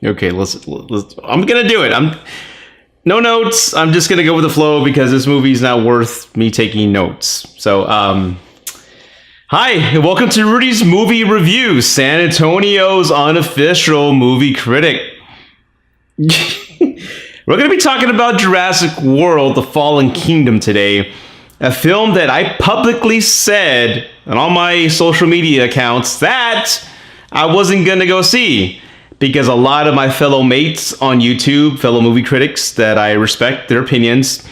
Okay, let's. I'm gonna do it. No notes. I'm just gonna go with the flow because this movie's not worth me taking notes. So, hi, welcome to Rudy's Movie Review, San Antonio's unofficial movie critic. We're gonna be talking about Jurassic World: The Fallen Kingdom today, a film that I publicly said on all my social media accounts that I wasn't gonna go see. Because a lot of my fellow mates on YouTube, fellow movie critics that I respect their opinions,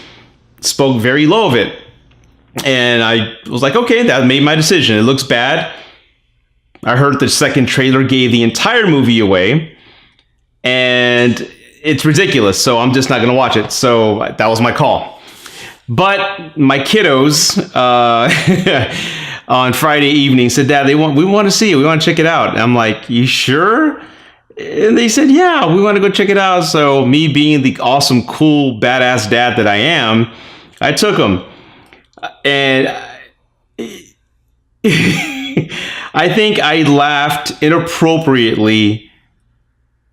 spoke very low of it. And I was like, okay, that made my decision. It looks bad. I heard the second trailer gave the entire movie away. And it's ridiculous, so I'm just not going to watch it. So that was my call. But my kiddos on Friday evening said, Dad, we want to see it. We want to check it out. And I'm like, you sure? And they said, yeah, we want to go check it out. So me being the awesome, cool, badass dad that I am, I took them. And I think I laughed inappropriately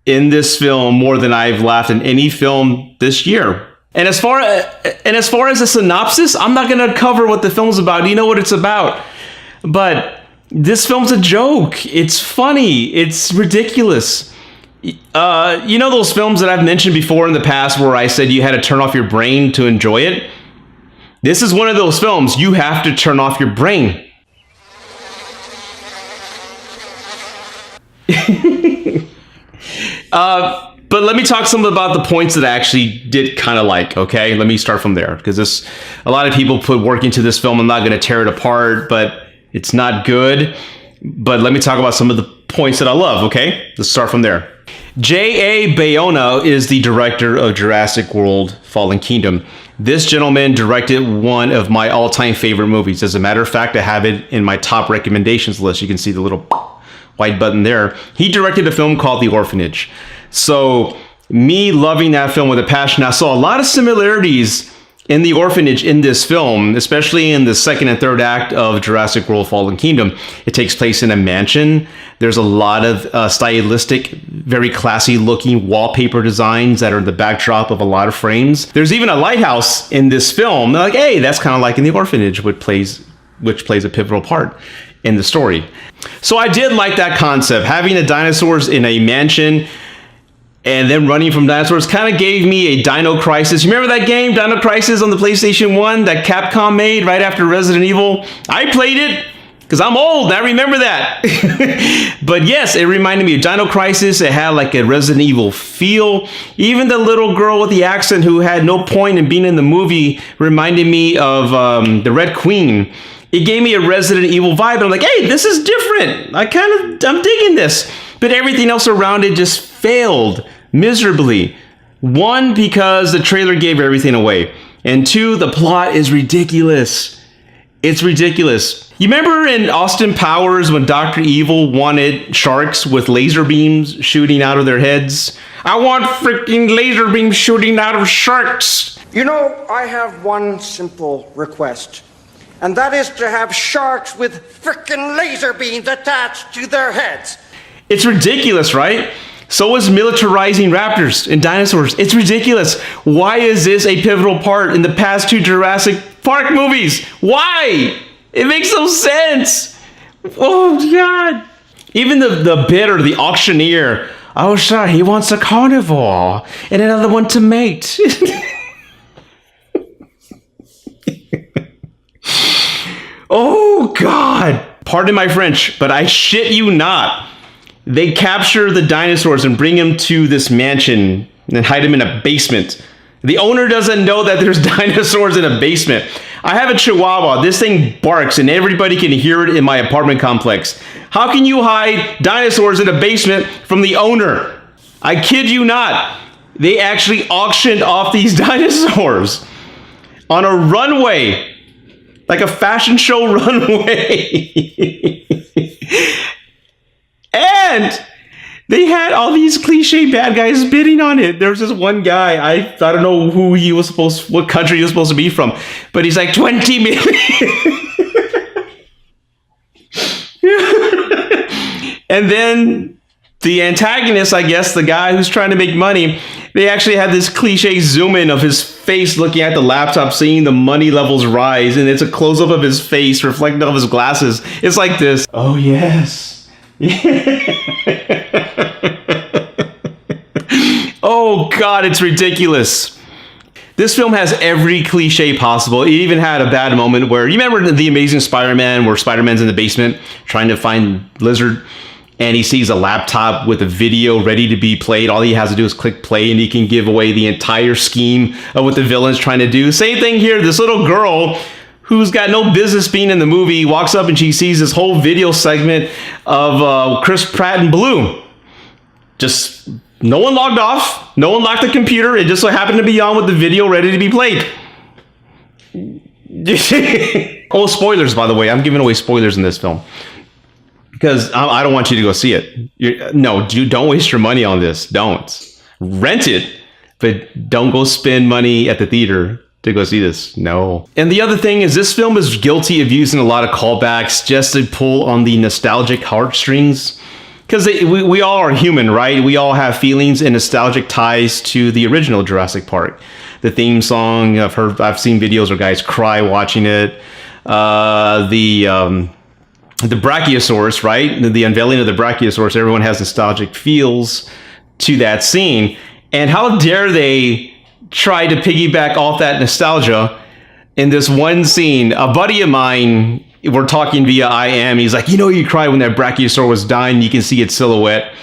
in this film more than I've laughed in any film this year. And as far as a synopsis, I'm not going to cover what the film's about. You know what it's about. But this film's a joke. It's funny. It's ridiculous. You know those films that I've mentioned before in the past where I said you had to turn off your brain to enjoy it? This is one of those films you have to turn off your brain. But let me talk some about the points that I actually did kind of like, okay? Let me start from there, because a lot of people put work into this film. I'm not going to tear it apart, but it's not good. But let me talk about some of the points that I love, okay? Let's start from there. J.A. Bayona is the director of Jurassic World Fallen Kingdom. This gentleman directed one of my all-time favorite movies. As a matter of fact, I have it in my top recommendations list. You can see the little white button there. He directed a film called The Orphanage. So me loving that film with a passion, I saw a lot of similarities in The Orphanage in this film, especially in the second and third act of Jurassic World Fallen Kingdom. It takes place in a mansion. There's a lot of stylistic, very classy looking wallpaper designs that are in the backdrop of a lot of frames. There's even a lighthouse in this film. They're like, hey, that's kind of like in The Orphanage, which plays a pivotal part in the story. So I did like that concept. Having the dinosaurs in a mansion and then running from dinosaurs kind of gave me a Dino Crisis. You remember that game, Dino Crisis, on the PlayStation 1 that Capcom made right after Resident Evil? I played it because I'm old. I remember that. But yes, it reminded me of Dino Crisis. It had like a Resident Evil feel. Even the little girl with the accent who had no point in being in the movie reminded me of the Red Queen. It gave me a Resident Evil vibe. I'm like, hey, this is different. I'm digging this. But everything else around it just failed miserably. One, because the trailer gave everything away. And two, the plot is ridiculous. It's ridiculous. You remember in Austin Powers when Dr. Evil wanted sharks with laser beams shooting out of their heads? I want freaking laser beams shooting out of sharks. You know, I have one simple request. And that is to have sharks with frickin' laser beams attached to their heads. It's ridiculous, right? So is militarizing raptors and dinosaurs. It's ridiculous. Why is this a pivotal part in the past two Jurassic Park movies? Why? It makes no sense. Oh, God. Even the bidder, the auctioneer. Oh, sure, he wants a carnivore and another one to mate. Oh, God. Pardon my French, but I shit you not. They capture the dinosaurs and bring them to this mansion and hide them in a basement. The owner doesn't know that there's dinosaurs in a basement. I have a Chihuahua. This thing barks and everybody can hear it in my apartment complex. How can you hide dinosaurs in a basement from the owner? I kid you not. They actually auctioned off these dinosaurs on a runway, like a fashion show runway. And they had all these cliche bad guys bidding on it. There was this one guy, I don't know what country he was supposed to be from, but he's like 20 million. And then the antagonist, I guess, the guy who's trying to make money, they actually had this cliche zoom in of his face looking at the laptop, seeing the money levels rise, and it's a close up of his face reflected off his glasses. It's like this. Oh, yes. Oh, God, it's ridiculous. This film has every cliche possible. It even had a bad moment where, you remember The Amazing Spider-Man, where Spider-Man's in the basement trying to find Lizard, and he sees a laptop with a video ready to be played. All he has to do is click play, and he can give away the entire scheme of what the villain's trying to do. Same thing here. This little girl who's got no business being in the movie walks up and she sees this whole video segment of Chris Pratt and Blue. Just no one logged off. No one locked the computer. It just so happened to be on with the video ready to be played. Oh, spoilers, by the way. I'm giving away spoilers in this film, because I don't want you to go see it. Don't waste your money on this. Don't. Rent it, but don't go spend money at the theater to go see this. No. And the other thing is, this film is guilty of using a lot of callbacks just to pull on the nostalgic heartstrings. Because we all are human, right? We all have feelings and nostalgic ties to the original Jurassic Park. The theme song, I've seen videos where guys cry watching it. The Brachiosaurus, right? The unveiling of the Brachiosaurus, everyone has nostalgic feels to that scene. And how dare they try to piggyback off that nostalgia in this one scene? A buddy of mine, we're talking via IM, he's like, you cry when that Brachiosaur was dying, you can see its silhouette.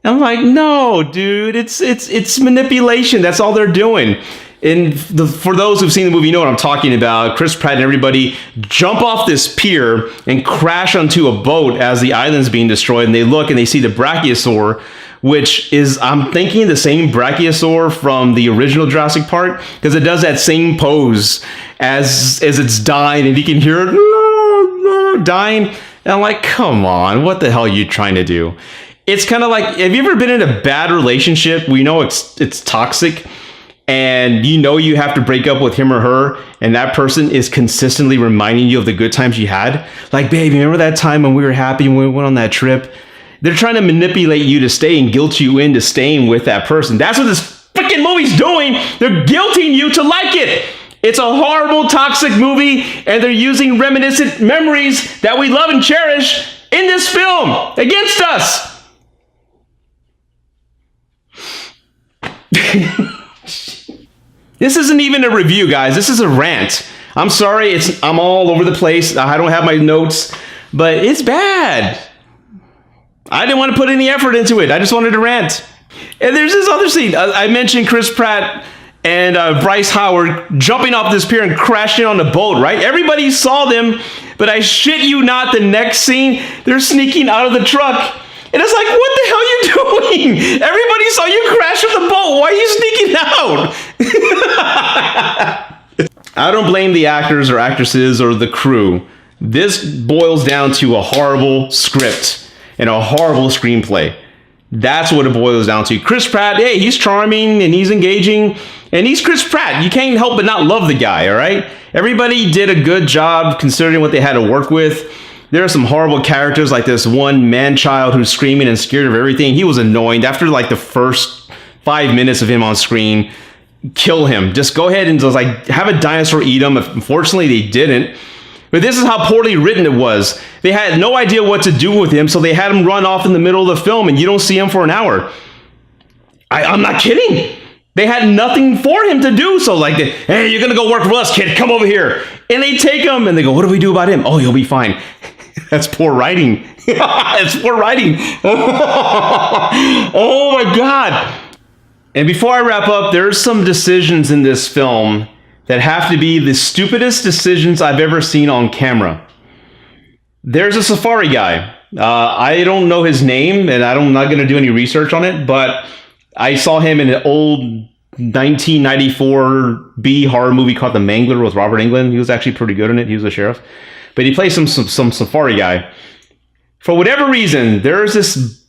And I'm like, no, dude, it's manipulation. That's all they're doing. And for those who've seen the movie, you know what I'm talking about. Chris Pratt and everybody jump off this pier and crash onto a boat as the island's being destroyed. And they look and they see the Brachiosaur, which is, I'm thinking, the same Brachiosaur from the original Jurassic Park, because it does that same pose as it's dying, and you can hear it dying. And I'm like, come on, what the hell are you trying to do? It's kind of like, have you ever been in a bad relationship where you know it's toxic, and you have to break up with him or her, and that person is consistently reminding you of the good times you had? Like, babe, remember that time when we were happy when we went on that trip? They're trying to manipulate you to stay and guilt you into staying with that person. That's what this freaking movie's doing. They're guilting you to like it. It's a horrible, toxic movie, and they're using reminiscent memories that we love and cherish in this film against us. This isn't even a review, guys. This is a rant. I'm sorry, I'm all over the place. I don't have my notes, but it's bad. I didn't want to put any effort into it. I just wanted to rant. And there's this other scene. I mentioned Chris Pratt and Bryce Howard jumping off this pier and crashing on the boat, right? Everybody saw them, but I shit you not, the next scene, they're sneaking out of the truck. And it's like, what the hell are you doing? Everybody saw you crash on the boat. Why are you sneaking out? I don't blame the actors or actresses or the crew. This boils down to a horrible script and a horrible screenplay. That's what it boils down to. Chris Pratt, hey, he's charming and he's engaging, and he's Chris Pratt. You can't help but not love the guy, all right? Everybody did a good job considering what they had to work with. There are some horrible characters, like this one man-child who's screaming and scared of everything. He was annoying. After like the first 5 minutes of him on screen, kill him. Just go ahead and just like have a Dinosaur Edom. Unfortunately, they didn't. But this is how poorly written it was. They had no idea what to do with him, so they had him run off in the middle of the film, and you don't see him for an hour. I'm not kidding. They had nothing for him to do, so like, hey, you're going to go work for us, kid. Come over here. And they take him, and they go, what do we do about him? Oh, he'll be fine. That's poor writing. It's poor writing. Oh, my God. And before I wrap up, there's some decisions in this film that have to be the stupidest decisions I've ever seen on camera. There's a safari guy. I don't know his name, and I'm not going to do any research on it, but I saw him in an old 1994 B horror movie called The Mangler with Robert Englund. He was actually pretty good in it. He was a sheriff. But he plays some safari guy. For whatever reason, there's this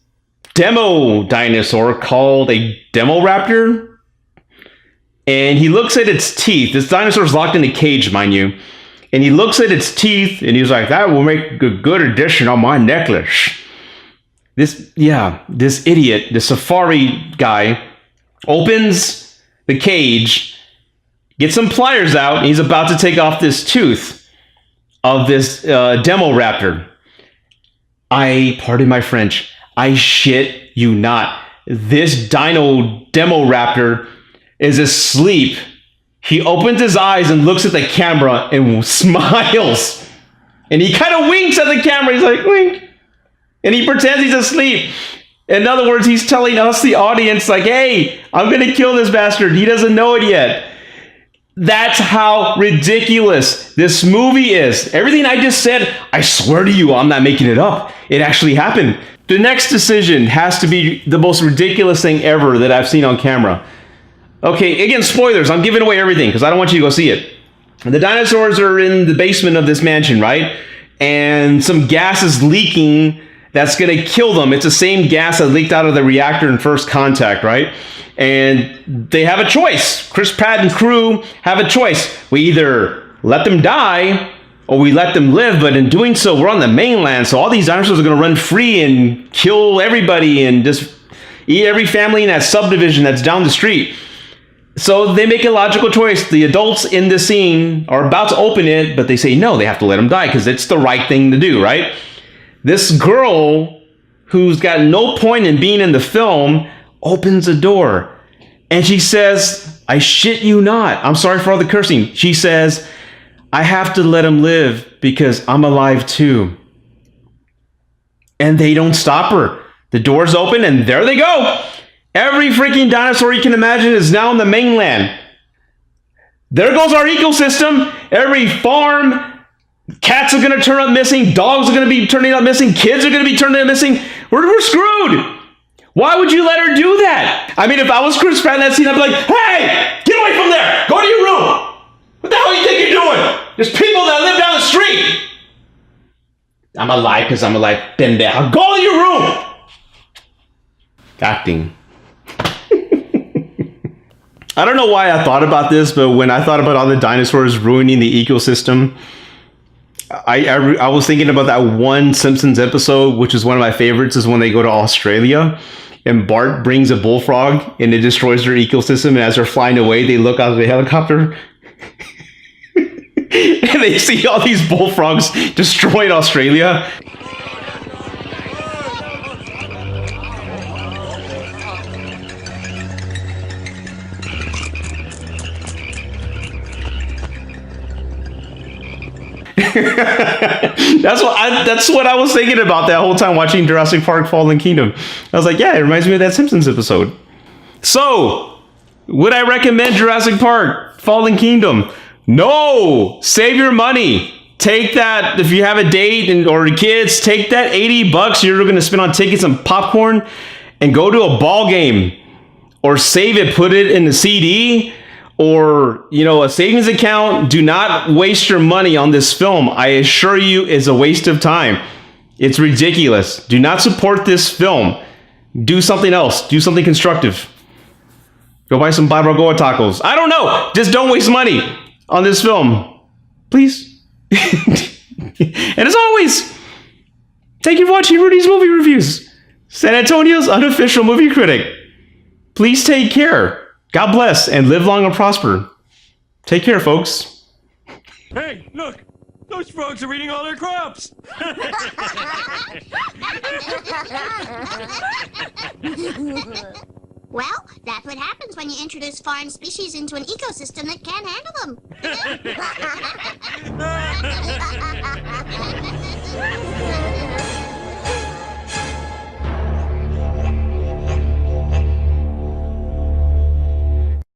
demo dinosaur called a demo raptor. And he looks at its teeth. This dinosaur's locked in a cage, mind you. And he looks at its teeth, and he's like, that will make a good addition on my necklace. this idiot, the safari guy, opens the cage, gets some pliers out, and he's about to take off this tooth of this demo raptor. Pardon my French, I shit you not. This dino demo raptor is asleep. He opens his eyes and looks at the camera and smiles. And he kind of winks at the camera. He's like, wink. And he pretends he's asleep. In other words, he's telling us, the audience, like, hey, I'm going to kill this bastard. He doesn't know it yet. That's how ridiculous this movie is. Everything I just said, I swear to you, I'm not making it up. It actually happened. The next decision has to be the most ridiculous thing ever that I've seen on camera. Okay, again, spoilers. I'm giving away everything because I don't want you to go see it. The dinosaurs are in the basement of this mansion, right? And some gas is leaking that's going to kill them. It's the same gas that leaked out of the reactor in First Contact, right? And they have a choice. Chris Pratt and crew have a choice. We either let them die or we let them live, but in doing so, we're on the mainland, so all these dinosaurs are going to run free and kill everybody and just eat every family in that subdivision that's down the street. So they make a logical choice. The adults in the scene are about to open it, but they say no, they have to let them die because it's the right thing to do, right? This girl, who's got no point in being in the film, opens a door and she says, I shit you not. I'm sorry for all the cursing. She says, I have to let him live because I'm alive too. And they don't stop her. The doors open and there they go. Every freaking dinosaur you can imagine is now on the mainland. There goes our ecosystem. Every farm, cats are going to turn up missing. Dogs are going to be turning up missing. Kids are going to be turning up missing. We're screwed. Why would you let her do that? I mean, if I was Chris Pratt in that scene, I'd be like, hey, get away from there. Go to your room. What the hell do you think you're doing? There's people that live down the street. I'm alive because I'm alive. Pendeja. Go to your room. Acting. I don't know why I thought about this, but when I thought about all the dinosaurs ruining the ecosystem, I was thinking about that one Simpsons episode, which is one of my favorites, is when they go to Australia and Bart brings a bullfrog and it destroys their ecosystem. And as they're flying away, they look out of the helicopter and they see all these bullfrogs destroying Australia. That's what I was thinking about that whole time watching Jurassic Park Fallen Kingdom. I was like, yeah, it reminds me of that Simpsons episode. So, would I recommend Jurassic Park Fallen Kingdom? No! Save your money. Take that, if you have a date or kids, take that $80 you're going to spend on tickets and popcorn and go to a ball game. Or save it, put it in the CD. Or, a savings account. Do not waste your money on this film. I assure you, it's a waste of time. It's ridiculous. Do not support this film. Do something else. Do something constructive. Go buy some barbacoa tacos. I don't know. Just don't waste money on this film. Please. And as always, thank you for watching Rudy's Movie Reviews. San Antonio's unofficial movie critic. Please take care. God bless and live long and prosper. Take care, folks. Hey, look! Those frogs are eating all their crops! Well, that's what happens when you introduce foreign species into an ecosystem that can't handle them.